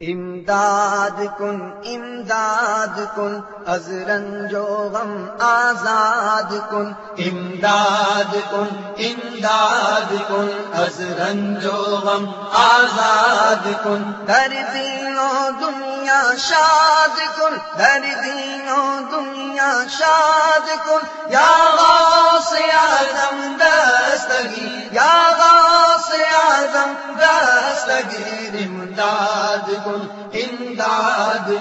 امداد کن از رنج و غم آزاد کن، امداد کن از رنج و غم آزاد کن، در دین و دنیا شاد کن، در دین و دنیا شاد کن، یا غوث اعظم دستگیر، یا غوث اعظم دستگیر، امداد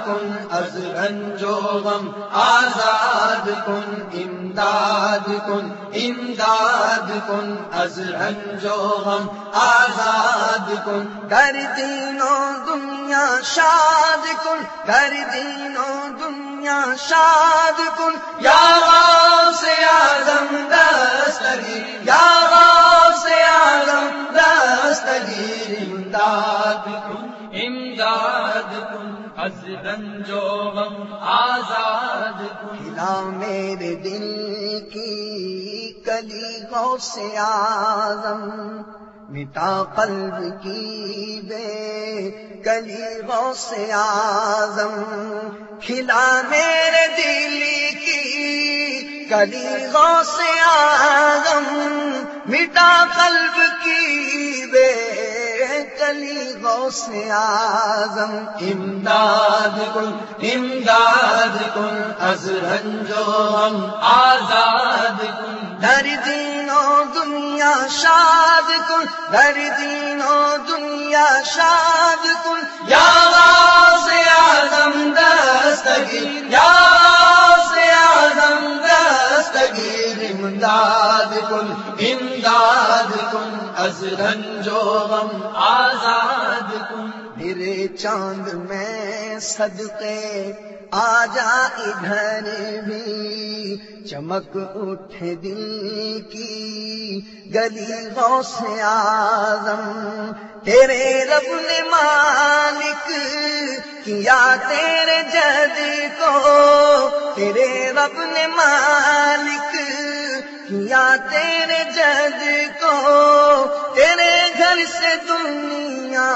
کن از رنج و غم آزاد کن، امداد کن از رنج و غم آزاد کن، در دین و دنیا شاد کن، در دین و دنیا شاد کن، یا غوث اعظم دستگیر، یا غوث اعظم دستگیر، امداد کن از رنج و غم آزاد کن، کھلا میرے دل کی کلی غوث اعظم، مٹا قلب کی بے کلی غوث اعظم، کھلا میرے دل کی کلی غوث اعظم، مٹا قلب کی بے کلی غوث اعظم، امداد کن از رنج و غم آزاد کن، در دین و دنیا شاد کن، در دین و دنیا شاد کن، یا غوث اعظم دستگیر، یا غوث اعظم دستگیر، امداد کن از رنج و غم آزاد کن، میرے چاند میں صدقے آ جا ادھر بھی، چمک اٹھے دل کی گلی غوث اعظم، تیرے رب نے مالک کیا تیرے جد کو، تیرے رب نے مالک کیا تیرے جد کو، تیرے گھر سے دنیا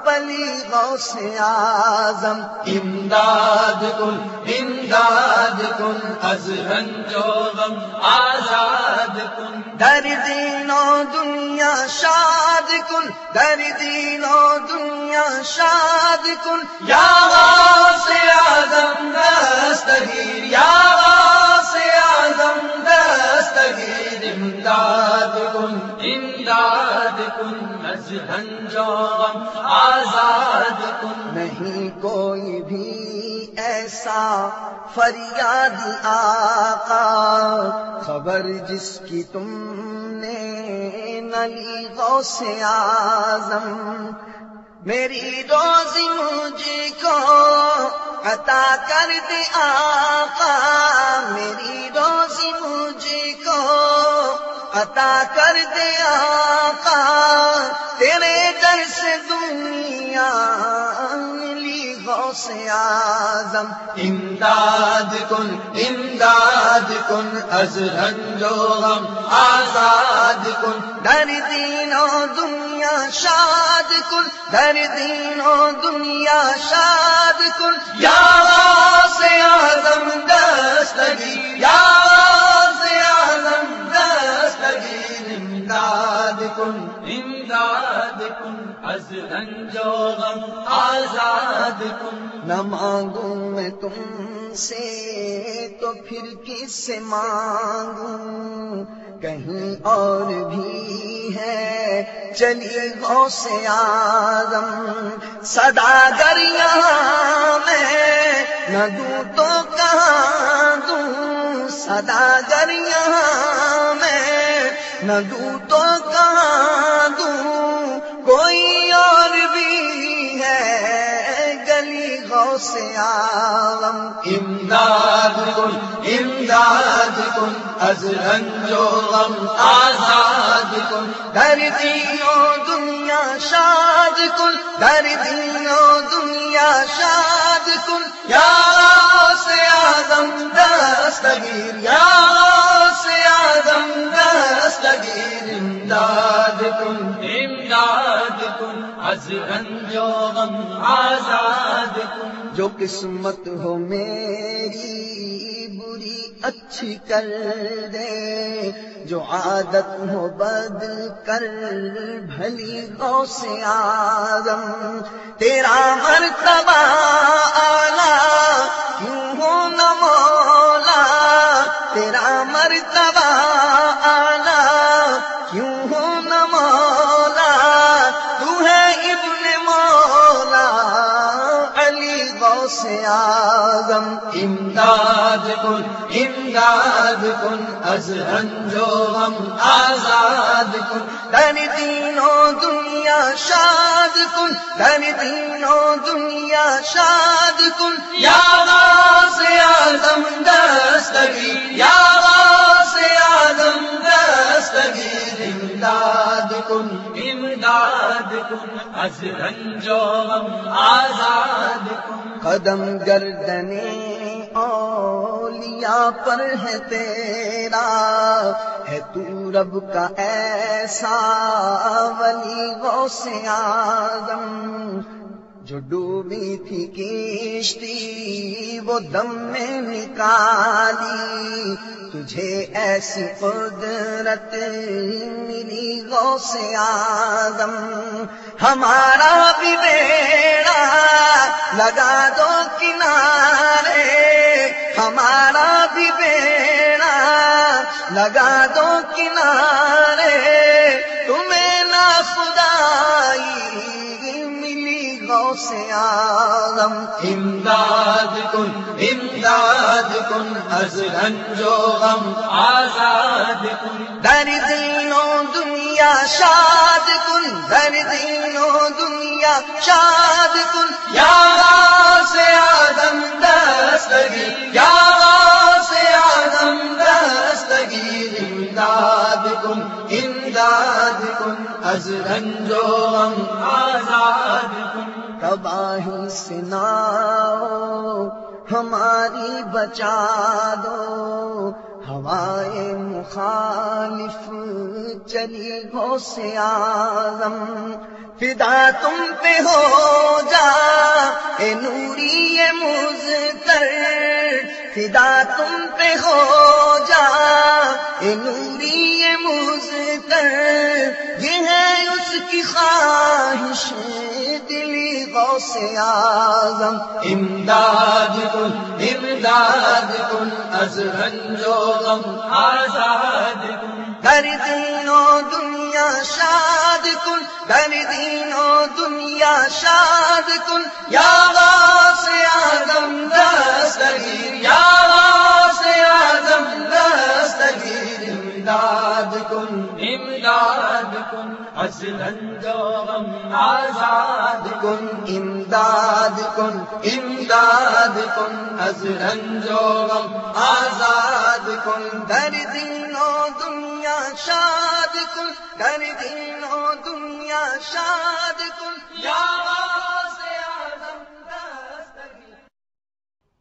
پلی غوث اعظم، امداد کن از رنج و غم آزاد کن، در دین و دنیا شاد کن، در دین و دنیا شاد کن، یا غوث اعظم دستگیر، یا غوث اعظم دستگیر، امداد کن از رنج و غم آزاد کن، نہیں کوئی بھی ایسا فریاد آقا، خبر جس کی تم نے نہ لی غوث اعظم، میری روزی مجھ کو عطا کر دے آقا، میری روزی مجھ کو عطا کر دے آقا، تیرے در سے دنیا ملی غوث اعظم، امداد کن از رنج و غم آزاد کن، در دین و دنیا شاد کن، در دین و دنیا شاد کن، یا غوث اعظم دستگیر، یا غوث اعظم دستگیر، امداد کن از رنج و غم آزاد کن، نہ مانگوں میں تم سے تو پھر کس سے مانگوں، کہیں اور بھی ہے چلی غوث اعظم، صداگر یہاں میں نہ دوں تو کہاں دوں، صداگر یہاں میں نہ دوں تو کہاں دوں، کوئی اور بھی ہے گلی غوث اعظم، امداد کن از رنج و غم آزاد کن، در دین و دنیا شاد کن، در دین و دنیا شاد کن، یا غوث اعظم دستگیر، یا غوث اعظم دستگیر، امداد کن از رنج و غم آزاد کن. جو قسمت ہو میری بری اچھی کر دے، جو عادت ہو بد کر بھلی غوث اعظم. تیرا مرتبہ اعلیٰ کیوں ہو نہ مولا، تیرا مرتبہ اعلیٰ کیوں ہو نہ مولا. تو ہے ابن مولا علی غوث اعظم. امداد کن امداد کن از رنج و غم آزاد کن. در دین و دنیا شاد کن، در دین و دنیا شاد کن. یا غوث اعظم دستگیر، یا غوث اعظم دستگیر. امداد کن امداد کن از رنج و غم آزاد کن. قدم گردنے اولیاء پر ہے تیرا، ہے تو رب کا ایسا ولی غوث اعظم. جو ڈوبی تھی کشتی وہ دم میں نکالی، تجھے ایسی قدرت ملی غوث اعظم. ہمارا بھی بیڑا لگا دو کنارے، ہمارا بھی بیڑا لگا دو کنارے. تمہیں نا خدائی ملی غوث اعظم. امداد کن امداد کن از رنج و غم آزاد کن. در دین و دنیا شاد کن، در دین و دنیا شاد کن. یا غوث اعظم دستگیر، یا غوث اعظم دستگیر. امداد کن امداد کن از رنج و غم آزاد کن. تباہی سے ناؤ ہماری بچا دو، ہوائے مخالف چلی غوث اعظم. فدا تم پہ ہو جا اے نوری مزتر، فدا تم پہ ہو جا اے نوری مزتر. یہ ہے اس کی خواہش دلی غوث اعظم. امداد کن امداد کن از رنج و غم آزاد کن. در دین و دنیا شاد کن، در دین و دنیا شاد کن. یا غوث اعظم دستگیر، یا غوث اعظم دستگیر. امداد کن امداد کن از رنج و غم آزاد کن. امداد کن امداد کن از رنج و غم آزاد کن. در دین و دنیا شاد کن، در دین و دنیا شاد کن. یا غوث اعظم دستگیر.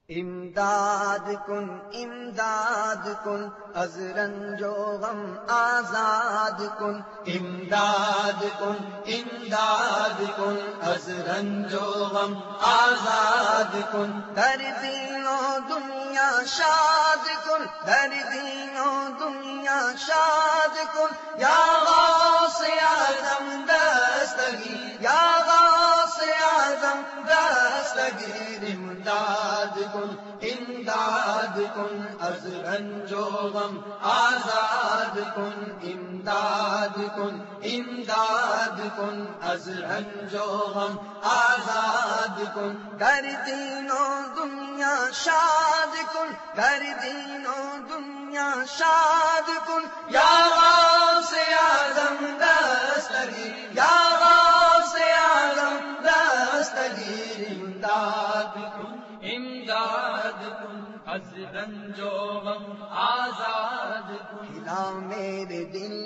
امداد کن امداد کن از رنج و غم آزاد کن. امداد کن امداد کن از رنج و غم آزاد کن. در دین و دنیا شاد کن، در دین و دنیا شاد کن. یا غوث اعظم دستگیر، یا غوث اعظم دستگیر. امداد کن امداد کن از رنج و غم آزاد کن. امداد کن امداد کن از رنج و غم آزاد کن. در دین و دنیا شاد کن، در دین و دنیا شاد کن. یا غوث اعظم دستگیر، یا غوث اعظم دستگیر. امداد کن امداد کن از رنج و غم آزاد کن. کھلا میرے دل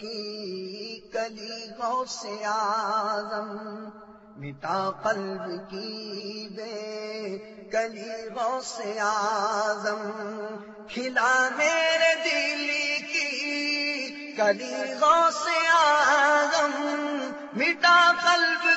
کی کلی غوث اعظم، مٹا قلب کی بے کلی غوث اعظم. کھلا میرے دل کی کلی غوث اعظم، مٹا قلب